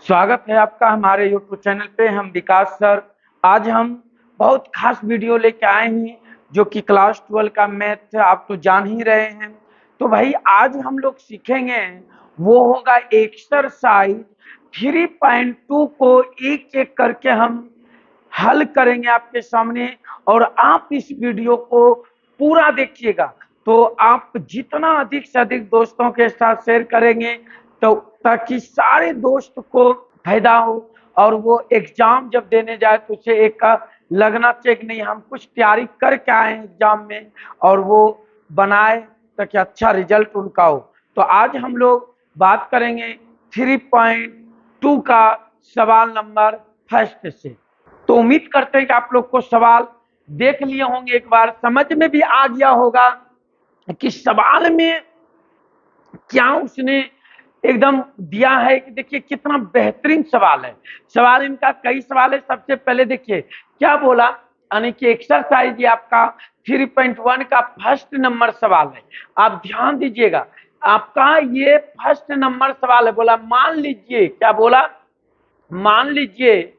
स्वागत है आपका हमारे YouTube चैनल पे। हम विकास सर आज हम बहुत खास वीडियो लेके आए हैं जो कि क्लास 12 का मैथ आप तो जान ही रहे हैं। तो भाई आज हम लोग सीखेंगे वो होगा एक्सरसाइज 3.2 को एक एक करके हम हल करेंगे आपके सामने, और आप इस वीडियो को पूरा देखिएगा। तो आप जितना अधिक से अधिक दोस्तों के साथ शेयर करेंगे तो ताकि सारे दोस्त को फायदा हो, और वो एग्जाम जब देने जाए तो उसे एक का लगना चाहिए नहीं हम कुछ तैयारी करके आए हैं एग्जाम में, और वो बनाए ताकि अच्छा रिजल्ट उनका हो। तो आज हम लोग बात करेंगे 3.2 का सवाल नंबर फर्स्ट से। तो उम्मीद करते हैं कि आप लोग को सवाल देख लिए होंगे, एक बार समझ में भी आ गया होगा कि सवाल में क्या उसने एकदम दिया है। कि देखिए कितना बेहतरीन सवाल है। सवाल इनका कई सवाल है। सबसे पहले देखिए क्या बोला, यानी कि एक्सरसाइज ये आपका 3.1 का फर्स्ट नंबर सवाल है। आप ध्यान दीजिएगा, आपका ये फर्स्ट नंबर सवाल है। बोला मान लीजिए, क्या बोला, मान लीजिए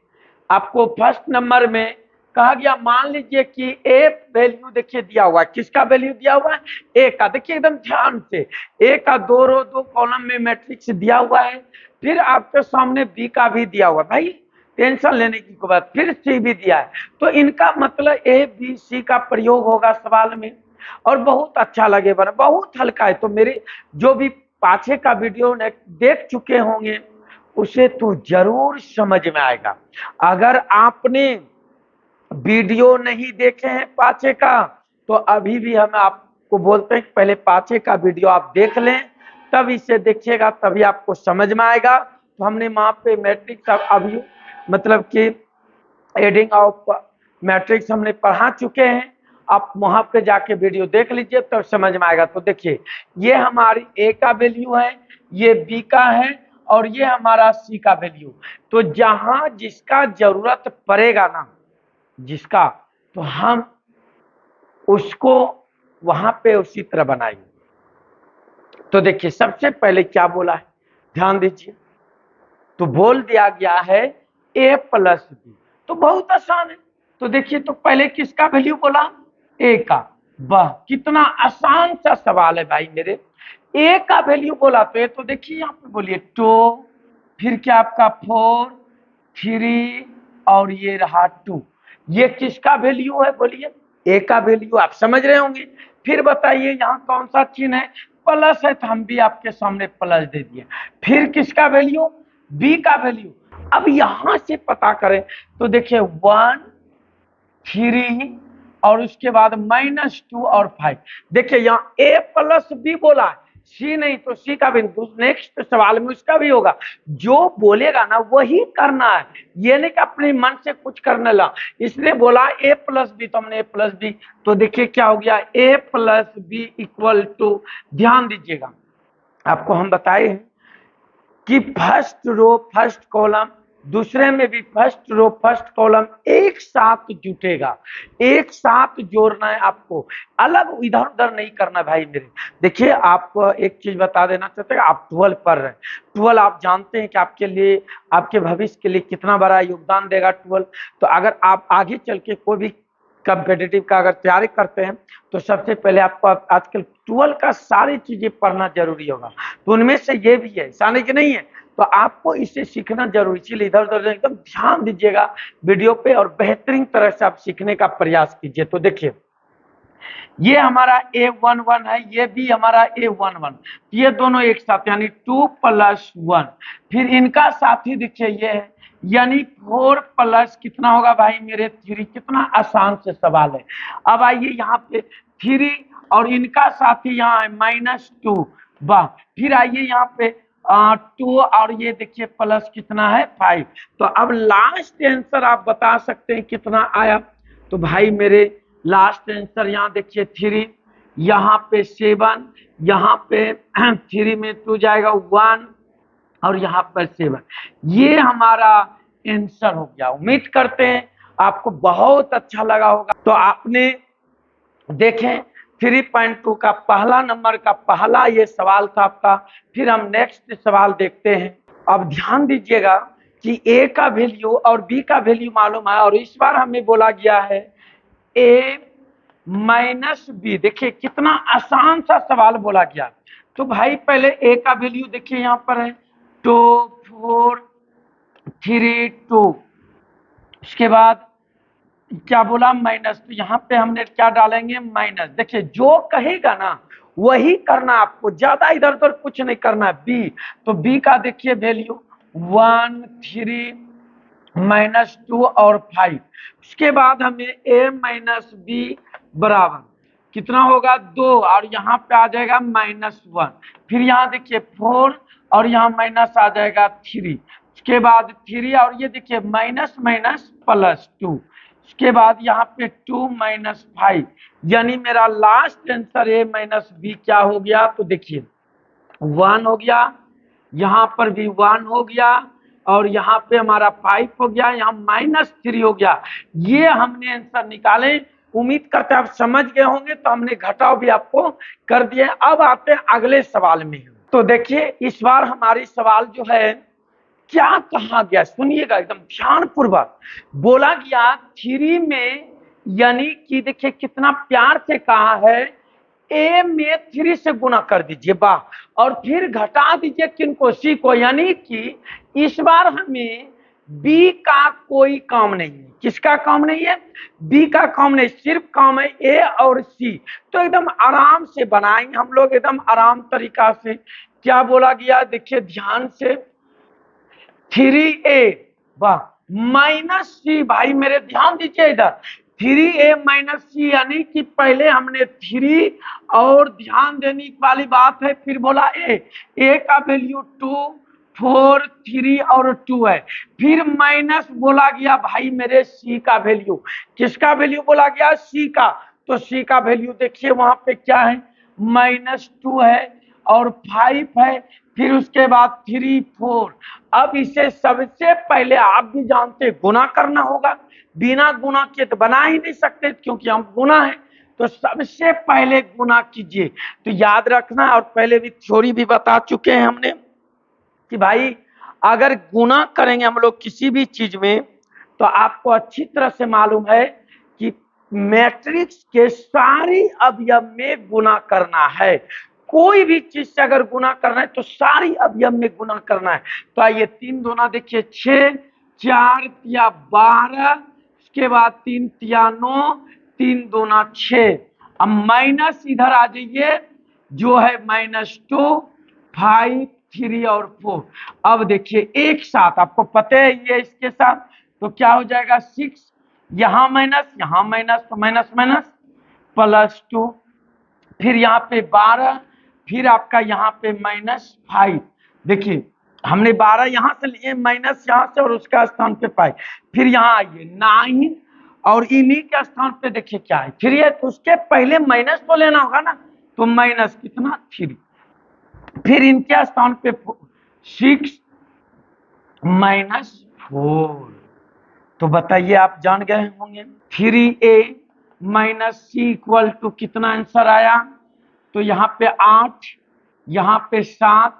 आपको फर्स्ट नंबर में कहा गया, मान लीजिए कि ए वैल्यू देखिए दिया हुआ है। किसका वैल्यू दिया हुआ है? ए का। देखिए एकदम ध्यान से, ए का 2 रो 2 कॉलम में मैट्रिक्स दिया हुआ है। फिर आपके सामने बी का भी दिया हुआ है। भाई टेंशन लेने की कोई बात, फिर सी भी दिया है। तो इनका मतलब ए बी सी का प्रयोग होगा सवाल में, और बहुत अच्छा लगे बना, बहुत हल्का है। तो मेरे जो भी पाछे का वीडियो देख चुके होंगे उसे तो जरूर समझ में आएगा। अगर आपने वीडियो नहीं देखे हैं पाछे का तो अभी भी हम आपको बोलते हैं कि पहले पाछे का वीडियो आप देख लें, तब इसे देखिएगा, तभी आपको समझ में आएगा। तो हमने वहां पे मैट्रिक्स अभी मतलब कि एडिंग ऑफ मैट्रिक्स हमने पढ़ा चुके हैं। आप वहां पे जाके वीडियो देख लीजिए तब समझ में आएगा। तो देखिए ये हमारी ए का वैल्यू है, ये बी का है, और ये हमारा सी का वैल्यू। तो जहां जिसका जरूरत पड़ेगा ना, जिसका, तो हम उसको वहां पे उसी तरह बनाएंगे। तो देखिए सबसे पहले क्या बोला है, ध्यान दीजिए। तो बोल दिया गया है ए प्लस बी, तो बहुत आसान है। तो देखिए तो पहले किसका वैल्यू बोला? ए का। वाह कितना आसान सा सवाल है भाई मेरे। ए का वैल्यू बोला तो ये तो देखिए यहाँ पे बोलिए 2, फिर क्या आपका 4, 3 और ये रहा 2। ये किसका वैल्यू है बोलिए? ए का वैल्यू। आप समझ रहे होंगे। फिर बताइए यहाँ कौन सा चिन्ह है? प्लस है, तो हम भी आपके सामने प्लस दे दिए। फिर किसका वैल्यू? बी का वैल्यू। अब यहां से पता करें तो देखिए 1, 3 और उसके बाद -2 और 5। देखिए यहाँ ए प्लस बी बोला है, सी नहीं, तो सी का भी नेक्स्ट सवाल में उसका भी होगा। जो बोलेगा ना वही करना है, ये नहीं कि अपने मन से कुछ करने ला। इसलिए बोला ए प्लस बी, तो हमने ए प्लस बी। तो देखिए क्या हो गया, ए प्लस बी इक्वल टू, ध्यान दीजिएगा आपको हम बताए हैं कि फर्स्ट रो फर्स्ट कॉलम, दूसरे में भी फर्स्ट रो फर्स्ट कॉलम एक साथ जुटेगा, एक साथ जोड़ना है आपको, अलग इधर उधर नहीं करना भाई मेरे। देखिए आप एक चीज बता देना चाहते हैं, आप 12 पढ़ रहे हैं। 12 आप जानते हैं कि आपके लिए, आपके भविष्य के लिए कितना बड़ा योगदान देगा 12। तो अगर आप आगे चल के कोई भी कम्पिटिटिव का अगर तैयारी करते हैं तो सबसे पहले आपको आजकल 12 का सारी चीजें पढ़ना जरूरी होगा। तो उनमें से ये भी है, ऐसा नहीं कि नहीं है। तो आपको इसे सीखना जरूरी, इसलिए इधर उधर एकदम ध्यान दीजिएगा वीडियो पे, और बेहतरीन तरह से आप सीखने का प्रयास कीजिए। तो देखिए ये हमारा A11 है, ये भी हमारा A11, ये दोनों एक साथ यानी 2 + 1। फिर इनका साथी देखिए ये है, यानी 4 प्लस कितना होगा भाई मेरे 3। कितना आसान से सवाल है। अब आइए यहाँ पे 3 और इनका साथी यहाँ है -2। वाह, फिर आइए यहाँ पे 2 और ये देखिए प्लस कितना है 5। तो अब लास्ट आंसर आप बता सकते हैं कितना आया। तो भाई मेरे लास्ट आंसर यहाँ देखिए 3, यहाँ पे 7, यहाँ पे 3 में 2 जाएगा 1 और यहाँ पर 7। ये हमारा आंसर हो गया। उम्मीद करते हैं आपको बहुत अच्छा लगा होगा। तो आपने देखें 3.2 का पहला नंबर का पहला ये सवाल था आपका। फिर हम नेक्स्ट सवाल देखते हैं। अब ध्यान दीजिएगा कि ए का वैल्यू और बी का वैल्यू मालूम है, और इस बार हमें बोला गया है ए माइनस बी। देखिए कितना आसान सा सवाल बोला गया। तो भाई पहले ए का वैल्यू देखिए यहाँ पर है 2 4 3 2, उसके बाद क्या बोला माइनस, तो यहाँ पे हमने क्या डालेंगे माइनस। देखिए जो कहेगा ना वही करना, आपको ज्यादा इधर उधर कुछ नहीं करना। बी, तो बी का देखिए वैल्यू 1 3 माइनस 2 और 5। उसके बाद हमें ए माइनस बी बराबर कितना होगा 2, और यहाँ पे आ जाएगा -1। फिर यहाँ देखिए 4 और यहाँ माइनस आ जाएगा 3। उसके बाद 3 और ये देखिए माइनस माइनस प्लस 2। उसके बाद यहाँ पे 2 -5, यानी मेरा last answer A minus B क्या हो गया, तो देखिए 1 हो गया, यहाँ पर भी 1 हो गया, और यहाँ पे हमारा 5 हो गया, यहाँ -3 हो गया। ये हमने आंसर निकाले। उम्मीद करते हैं आप समझ गए होंगे, तो हमने घटाव भी आपको कर दिए। अब आते हैं अगले सवाल में। तो देखिए इस बार हमारी सवाल जो है क्या कहा गया, सुनिएगा एकदम ध्यान पूर्वक। बोला गया 3 में, यानी कि देखिए कितना प्यार से कहा है, ए में 3 से गुना कर दीजिए, वाह, और फिर घटा दीजिए किनको, सी को। यानी कि इस बार हमें बी का कोई काम नहीं है। किसका काम नहीं है, बी का काम नहीं, सिर्फ काम है ए और सी। तो एकदम आराम से बनाएंगे हम लोग, एकदम आराम तरीका से। क्या बोला गया देखिए ध्यान से, 3a वाह माइनस सी, भाई मेरे ध्यान दीजिए इधर, 3a माइनस सी, यानी कि पहले हमने 3 और ध्यान देने वाली बात है, फिर बोला ए का वैल्यू 2 4 3 और 2 है। फिर माइनस बोला गया भाई मेरे सी का वैल्यू, किसका वैल्यू बोला गया, सी का। तो सी का वैल्यू देखिए वहां पे क्या है, -2 है और 5 है, फिर उसके बाद 3 4। अब इसे सबसे पहले आप भी जानते गुना करना होगा, बिना गुना के तो बना ही नहीं सकते, क्योंकि हम गुना है। तो सबसे पहले गुना कीजिए। तो याद रखना, और पहले भी थ्योरी भी बता चुके हैं हमने कि भाई अगर गुना करेंगे हम लोग किसी भी चीज में, तो आपको अच्छी तरह से मालूम है कि मैट्रिक्स के सारी अवयव में गुना करना है। कोई भी चीज से अगर गुना करना है तो सारी अवयव में गुना करना है। तो आइए 3 दूना देखिए 6, 4 तिया 12, उसके बाद 3 तिया 9, 3 दूना 6। अब माइनस इधर आ जाइए, जो है -2 5 3 और 4। अब देखिए एक साथ आपको पता है ये इसके साथ, तो क्या हो जाएगा 6, यहाँ माइनस, तो माइनस माइनस +2, फिर यहाँ पे 12, फिर आपका यहाँ पे -5। देखिए हमने 12 यहाँ से लिए, माइनस यहाँ से, और उसका स्थान पे 5। फिर यहाँ आइए 9, और इन्हीं के स्थान पे देखिए क्या है 3 है, तो उसके पहले माइनस तो लेना होगा ना, तो माइनस कितना 3। फिर इनके स्थान पे 6 -4। तो बताइए आप जान गए होंगे 3a minus C equal to कितना आंसर आया, तो यहाँ पे 8, यहाँ पे 7,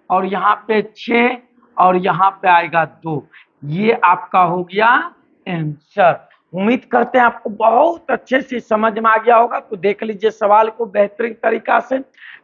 और यहाँ पे 6, और यहाँ पे आएगा 2। ये आपका हो गया आंसर। उम्मीद करते हैं आपको बहुत अच्छे से समझ में आ गया होगा। तो देख लीजिए सवाल को बेहतरीन तरीका से,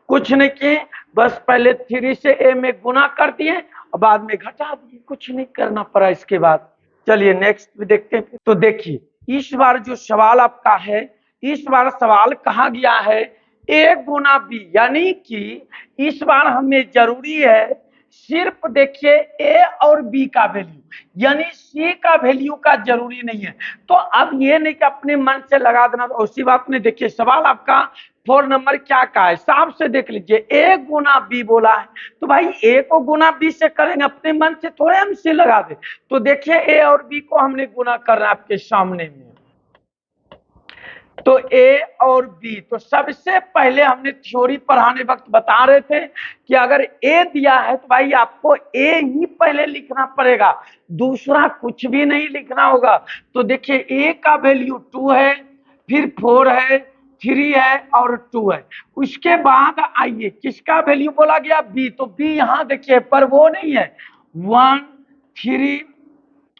कुछ नहीं किए, बस पहले 3 से ए में गुना कर दिए और बाद में घटा दिए, कुछ नहीं करना पड़ा इसके बाद। चलिए नेक्स्ट भी देखते हैं। तो देखिए इस बार जो सवाल आपका है, इस बार सवाल कहा गया है ए गुना बी, यानी कि इस बार हमें जरूरी है सिर्फ देखिए ए और बी का वैल्यू, यानी सी का वैल्यू का जरूरी नहीं है। तो अब ये नहीं कि अपने मन से लगा देना, तो उसी बात में देखिए सवाल आपका 4 नंबर क्या का है, साफ से देख लीजिए ए गुना बी बोला है। तो भाई ए को गुना बी से करेंगे, अपने मन से थोड़े हम सी लगा दे। तो देखिए ए और बी को हमने गुना करना है आपके सामने में, तो ए और बी। तो सबसे पहले हमने थ्योरी पढ़ाने वक्त बता रहे थे कि अगर ए दिया है तो भाई आपको ए ही पहले लिखना पड़ेगा, दूसरा कुछ भी नहीं लिखना होगा। तो देखिए ए का वैल्यू 2 है, फिर 4 है, 3 है और 2 है। उसके बाद आइए किसका वैल्यू बोला गया, बी। तो बी यहाँ देखिए पर वो नहीं है, 1 3,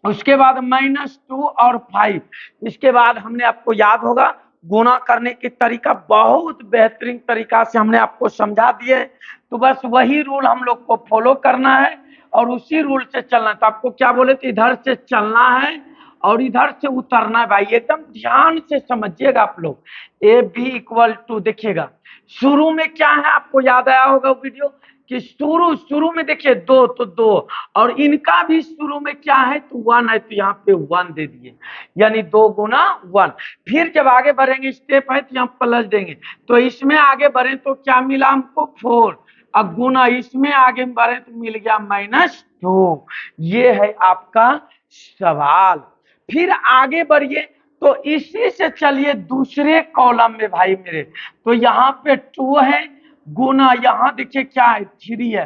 उसके बाद -2 और 5। इसके बाद हमने आपको याद होगा गुणा करने की तरीका बहुत बेहतरीन तरीका से हमने आपको समझा दिए। तो बस वही रूल हम लोग को फॉलो करना है और उसी रूल से चलना है। तो आपको क्या बोले थे, इधर से चलना है और इधर से उतरना है। भाई एकदम ध्यान से समझिएगा आप लोग। ए बी इक्वल टू, देखिएगा शुरू में क्या है, आपको याद आया होगा वीडियो कि शुरू में देखिए 2 तो 2, और इनका भी शुरू में क्या है तो 1 है, तो यहाँ पे 1 दे दिए, यानी 2 गुना 1। फिर जब आगे बढ़ेंगे स्टेप है तो यहाँ प्लस देंगे, तो इसमें आगे बढ़े तो क्या मिला हमको 4, अब गुना इसमें आगे बढ़े तो मिल गया -2। ये है आपका सवाल। फिर आगे बढ़िए तो इसी से चलिए दूसरे कॉलम में भाई मेरे, तो यहाँ पे 2 है, गुना यहाँ देखिए क्या है 3 है,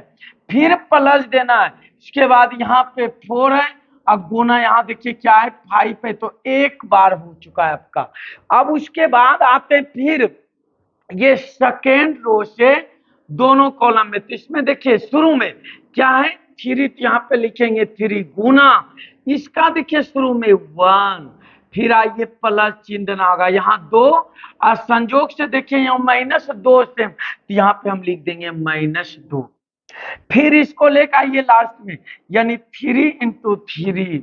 फिर प्लस देना है, इसके बाद यहाँ पे 4 है, अब गुना यहाँ देखिए क्या है 5 है, तो एक बार हो चुका है आपका। अब उसके बाद आते हैं फिर ये सेकेंड रो से दोनों कॉलम में, तो इसमें देखिए शुरू में क्या है 3, तो यहाँ पे लिखेंगे 3 गुना इसका देखिए शुरू में 1, फिर आइए प्लस चिन्ह देना होगा यहाँ 2, और संजोग से देखिए यहाँ -2 से, तो यहाँ पे हम लिख देंगे -2। फिर इसको लेकर आइए लास्ट में, यानी 3 × 3,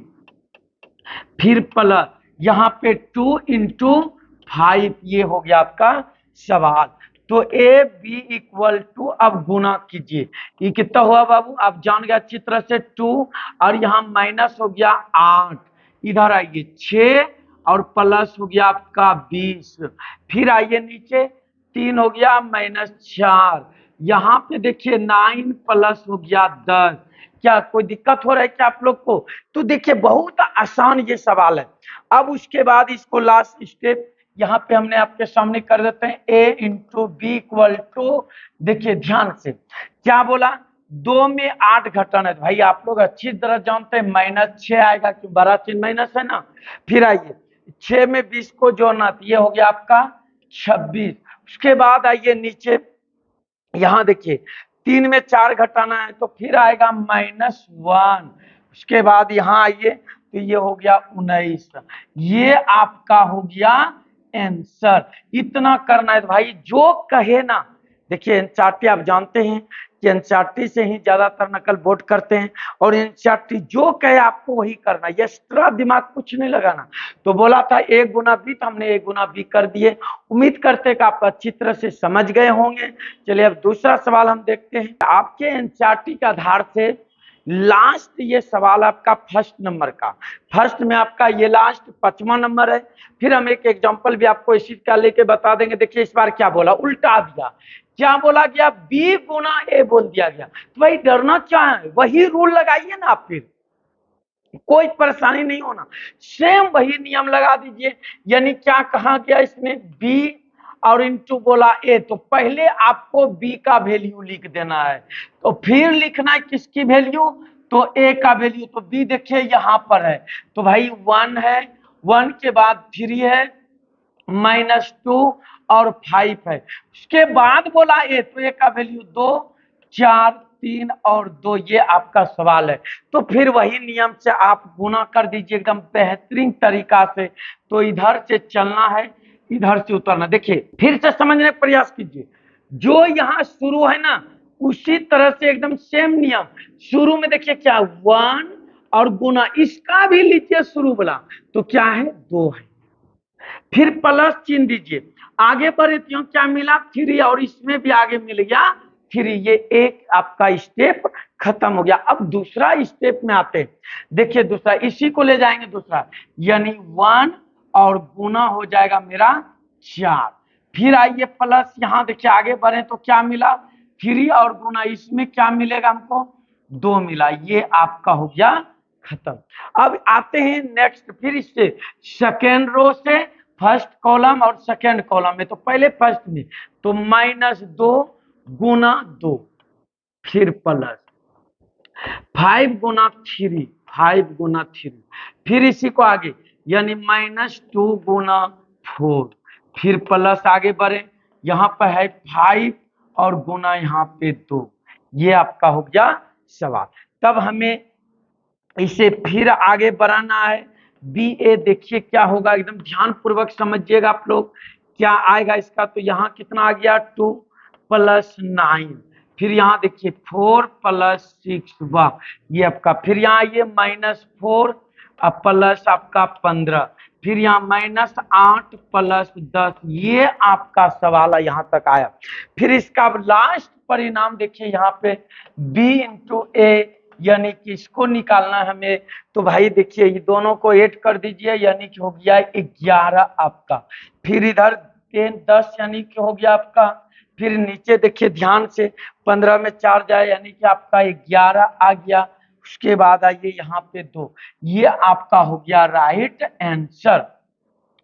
फिर प्लस यहाँ पे 2 × 5, ये हो गया आपका सवाल। तो ए बी इक्वल टू, अब गुना कीजिए, ये कितना हुआ बाबू आप जान गए अच्छी तरह से 2, और यहाँ माइनस हो गया 8, इधर आइए 6 और प्लस हो गया आपका 20, फिर आइए नीचे 3 हो गया -4, यहाँ पे देखिए 9 प्लस हो गया 10। क्या कोई दिक्कत हो रहा है क्या आप लोग को? तो देखिए बहुत आसान ये सवाल है। अब उसके बाद इसको लास्ट स्टेप यहाँ पे हमने आपके सामने कर देते हैं, a × b इक्वल टू, देखिए ध्यान से क्या बोला 2 में 8 घटन है, भाई आप लोग अच्छी तरह जानते हैं -6 आएगा, क्यों बड़ा चिन्ह माइनस है ना। फिर आइए 6 में 20 को जोड़ना, ये हो गया आपका 26। उसके बाद आइए नीचे, यहाँ देखिए 3 में 4 घटाना है, तो फिर आएगा -1। उसके बाद यहाँ आइए तो ये हो गया 19, ये आपका हो गया आंसर। इतना करना है भाई, जो कहे ना, देखिए एनसीईआरटी आप जानते हैं कि एनसीईआरटी से ही ज्यादातर नकल बोर्ड करते हैं, और एनसीईआरटी जो कहे आपको वही करना, एक्स्ट्रा दिमाग कुछ नहीं लगाना। तो बोला था a गुना b, तो हमने a गुना b कर दिए। उम्मीद करते हैं कि आप अच्छी तरह से समझ गए होंगे। चलिए अब दूसरा सवाल हम देखते हैं। आपके एनसीईआरटी के आधार से लास्ट ये सवाल आपका फर्स्ट नंबर का, फर्स्ट में आपका ये लास्ट 5वां नंबर है। फिर हम एक एग्जांपल भी आपको इसी का लेके बता देंगे। देखिए इस बार क्या बोला, उल्टा दिया, क्या बोला गया b गुना a बोल दिया गया। तो भाई डरना क्या है, वही रूल लगाइए ना आप, फिर कोई परेशानी नहीं होना, सेम वही नियम लगा दीजिए। यानी क्या कहा गया इसमें b और इंटू बोला a, तो पहले आपको b का वैल्यू लिख देना है, तो फिर लिखना है किसकी वैल्यू, तो a का वैल्यू। तो b देखिए यहाँ पर है, तो भाई 1 है, 1 के बाद 3 है, -2 और 5 है। उसके बाद बोला a, तो a का वैल्यू 2, 4, 3 और 2, ये आपका सवाल है। तो फिर वही नियम से आप गुना कर दीजिए एकदम बेहतरीन तरीका से। तो इधर से चलना है, इधर से उतरना। देखिए फिर से समझने का प्रयास कीजिए, जो यहाँ शुरू है ना उसी तरह से एकदम सेम नियम। शुरू में देखिए क्या 1 और गुना, इसका भी लीजिए शुरू वाला, तो क्या है 2 है, फिर प्लस चिन्ह दीजिए, आगे बढ़े तो क्या मिला 3, और इसमें भी आगे मिल गया 3, ये एक आपका स्टेप खत्म हो गया। अब दूसरा स्टेप में आते हैं। देखिए दूसरा इसी को ले जाएंगे दूसरा, यानी 1 और गुना हो जाएगा मेरा 4, फिर आइए प्लस, यहाँ देखिए आगे बढ़े तो क्या मिला 3 और गुना इसमें क्या मिलेगा हमको 2 मिला, ये आपका हो गया खत्म। अब आते हैं नेक्स्ट, फिर इससे सेकेंड रो से फर्स्ट कॉलम और सेकेंड कॉलम में, तो पहले फर्स्ट में तो -2 गुना 2, फिर प्लस 5 गुना 3, 5 गुना 3, फिर इसी को आगे यानी -2 गुना 4, फिर प्लस आगे बढ़े, यहाँ पर है 5 और गुना यहाँ पे 2, ये आपका हो गया सवाल। तब हमें इसे फिर आगे बढ़ाना है। बी ए देखिए क्या होगा, एकदम ध्यान पूर्वक समझिएगा आप लोग क्या आएगा इसका। तो यहाँ कितना आ गया 2 + 9, फिर यहाँ देखिए 4 + 6, वाह ये आपका, फिर यहाँ ये -4 प्लस आपका 15, फिर यहाँ -8 + 10, ये आपका सवाल है यहाँ तक आया। फिर इसका लास्ट परिणाम देखिए यहाँ पे b × a, यानी कि इसको निकालना है हमें। तो भाई देखिए ये दोनों को ऐड कर दीजिए, यानी कि हो गया 11 आपका, फिर इधर 10 यानी कि हो गया आपका, फिर नीचे देखिए ध्यान से 15 में 4 जाए यानी कि आपका 11 आ गया। उसके बाद आइए यहाँ पे 2, ये आपका हो गया राइट आंसर।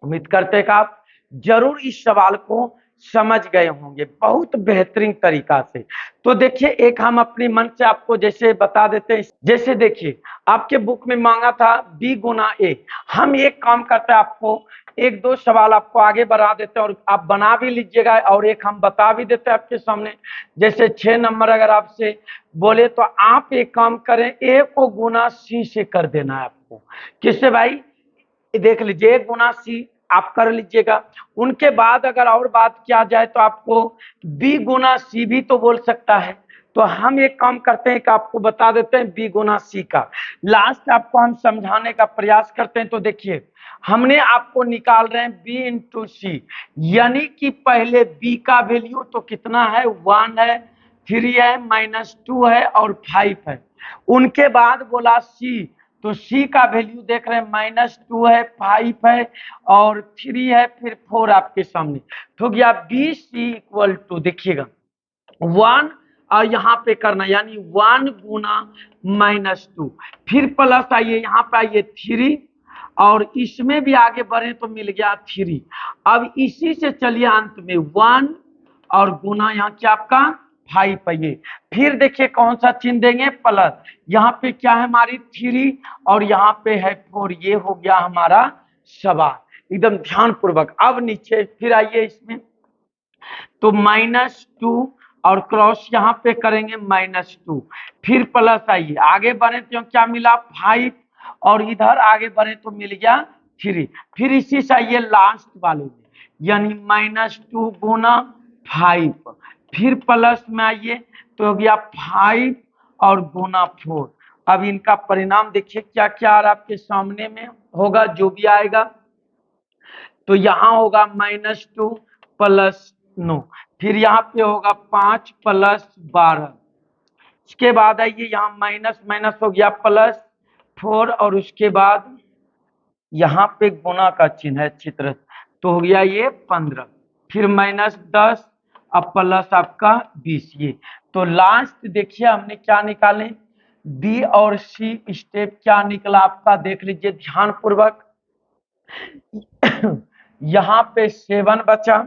उम्मीद करते हैं कि आप जरूर इस सवाल को समझ गए होंगे बहुत बेहतरीन तरीका से। तो देखिए एक हम अपनी मन से आपको जैसे बता देते हैं, जैसे देखिए आपके बुक में मांगा था b × a, हम एक काम करते हैं आपको एक दो सवाल आपको आगे बढ़ा देते हैं और आप बना भी लीजिएगा, और एक हम बता भी देते हैं आपके सामने। जैसे 6 नंबर अगर आपसे बोले तो आप एक काम करें, a को गुना c से कर देना है आपको। किससे भाई, देख लीजिए गुना c आप कर लीजिएगा। उनके बाद अगर और बात किया जाए तो आपको b × c भी तो बोल सकता है। तो हम एक काम करते हैं कि आपको बता देते हैं b × c का, लास्ट आपको हम समझाने का प्रयास करते हैं। तो देखिए हमने आपको निकाल रहे हैं b × c, यानी कि पहले b का वैल्यू तो कितना है 1 है, 3 है, -2 है और 5 है। उनके बाद बोला c, तो c का वैल्यू देख रहे हैं -2 है, 5 है और 3 है, फिर 4 आपके सामने। तो गया BC = देखिएगा 1 और यहाँ पे करना यानी 1 × -2, फिर प्लस आइए यहाँ पे आइए 3, और इसमें भी आगे बढ़े तो मिल गया 3। अब इसी से चलिए अंत में 1 और गुना यहाँ क्या आपका 5 है ये, फिर देखिए कौन सा चिन्ह देंगे प्लस, यहाँ पे क्या है हमारी 3 और यहाँ पे है 4, ये हो गया हमारा सवाल एकदम ध्यान पूर्वक। अब नीचे फिर आइए इसमें, तो -2 और क्रॉस यहाँ पे करेंगे -2, फिर प्लस आइए आगे बढ़े तो क्या मिला 5 और इधर आगे बढ़े तो मिल गया 3, फिर इसी से आइए लास्ट वाले में यानी -2 × 5, फिर प्लस में आइए तो हो गया 5 और गुना 4। अब इनका परिणाम देखिए क्या क्या आ रहा है आपके सामने में होगा, जो भी आएगा तो यहाँ होगा -2 + 9, फिर यहाँ पे होगा 5 + 12, इसके बाद आइए यहाँ माइनस माइनस हो गया +4 और उसके बाद यहाँ पे गुना का चिन्ह है अच्छी तरह, तो हो गया ये 15, फिर -10 अब प्लस आपका 20, ये तो लास्ट देखिए हमने क्या निकाले बी और सी स्टेप क्या निकला आपका, देख लीजिए ध्यान पूर्वक। यहाँ पे 7 बचा,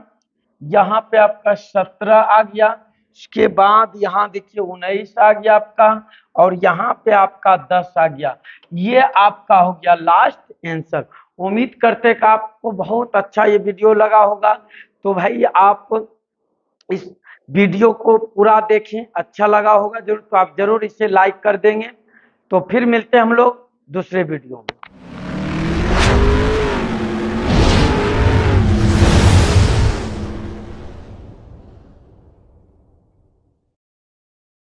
यहाँ पे आपका 17 आ गया, उसके बाद यहाँ देखिए 19 आ गया आपका, और यहाँ पे आपका 10 आ गया। ये आपका हो गया लास्ट आंसर। उम्मीद करते हैं कि आपको बहुत अच्छा ये वीडियो लगा होगा। तो भाई आप इस वीडियो को पूरा देखें, अच्छा लगा होगा जरूर, तो आप जरूर इसे लाइक कर देंगे। तो फिर मिलते हैं हम लोग दूसरे वीडियो में।